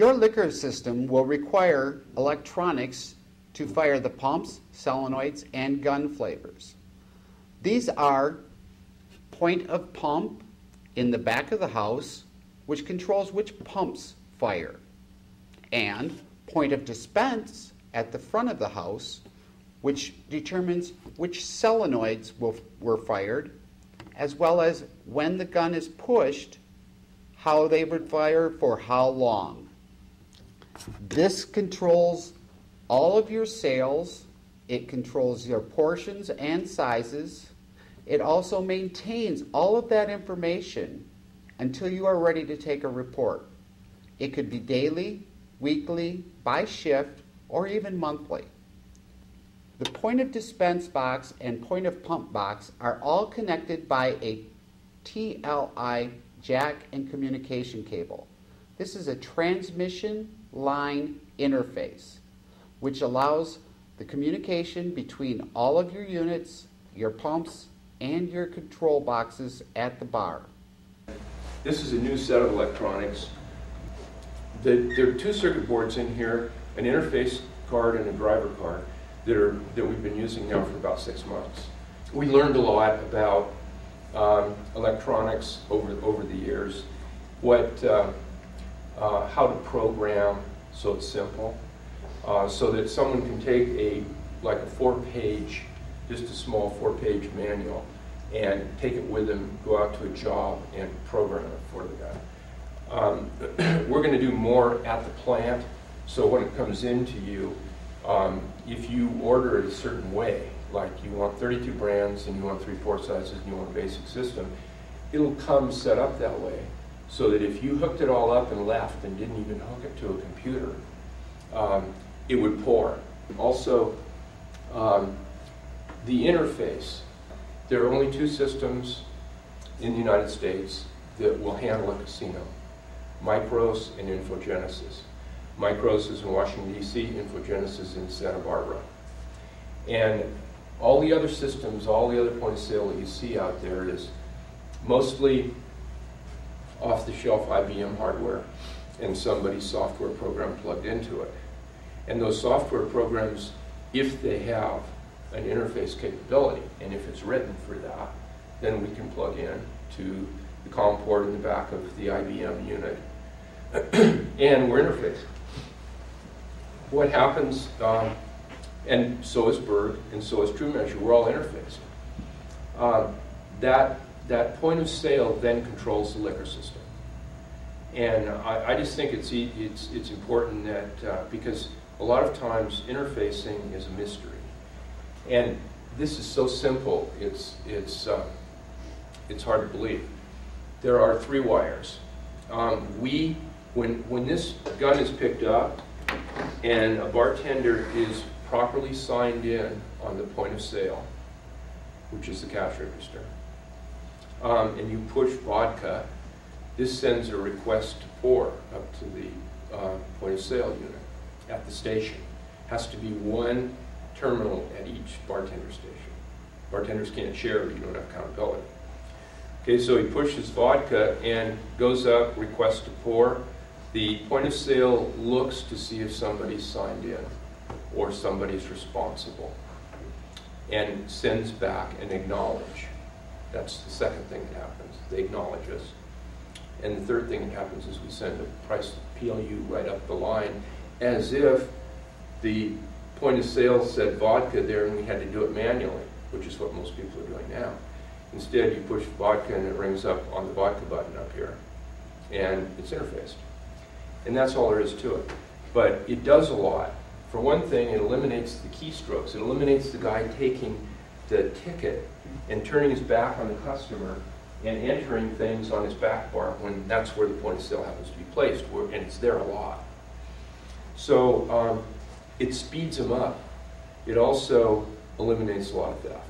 Your liquor system will require electronics to fire the pumps, solenoids, and gun flavors. These are point of pump in the back of the house, which controls which pumps fire, and point of dispense at the front of the house, which determines which solenoids were fired, as well as when the gun is pushed, how they would fire for how long. This controls all of your sales. It controls your portions and sizes. It also maintains all of that information until you are ready to take a report. It could be daily, weekly, by shift, or even monthly. The point of dispense box and point of pump box are all connected by a TLI jack and communication cable. This is a transmission line interface, which allows the communication between all of your units, your pumps, and your control boxes at the bar. This is a new set of electronics. There are two circuit boards in here, an interface card and a driver card that we've been using now for about 6 months. We learned a lot about electronics over the years, how to program so it's simple, so that someone can take a 4-page, just a small 4-page manual, and take it with them, go out to a job, and program it for the guy. We're going to do more at the plant, so when it comes into you, if you order it a certain way, like you want 32 brands and you want 3 port sizes and you want a basic system, it'll come set up that way, so that if you hooked it all up and left and didn't even hook it to a computer, it would pour. Also, the interface. There are only 2 systems in the United States that will handle a casino: Micros and Infogenesis. Micros is in Washington, D.C., Infogenesis in Santa Barbara. And all the other systems, all the other point of sale that you see out there is mostly off-the-shelf IBM hardware and somebody's software program plugged into it. And those software programs, if they have an interface capability, and if it's written for that, then we can plug in to the COM port in the back of the IBM unit, and we're interfaced. What happens, and so is Berg, and so is TrueMeasure, we're all interfaced. That point of sale then controls the liquor system. And I just think it's important that, because a lot of times interfacing is a mystery. And this is so simple, it's hard to believe. There are 3 wires. When this gun is picked up and a bartender is properly signed in on the point of sale, which is the cash register, and you push vodka, this sends a request to pour up to the point of sale unit at the station. Has to be 1 terminal at each bartender station. Bartenders can't share, you don't have accountability. Okay, so he pushes vodka and goes up, request to pour. The point of sale looks to see if somebody's signed in or somebody's responsible, and sends back an acknowledge. That's the second thing that happens. They acknowledge us. And the third thing that happens is we send a price PLU right up the line, as if the point of sale said vodka there and we had to do it manually, which is what most people are doing now. Instead, you push vodka and it rings up on the vodka button up here, and it's interfaced. And that's all there is to it. But it does a lot. For one thing, it eliminates the keystrokes. It eliminates the guy taking the ticket and turning his back on the customer and entering things on his back bar when that's where the point of sale happens to be placed, and it's there a lot. So it speeds them up. It also eliminates a lot of theft.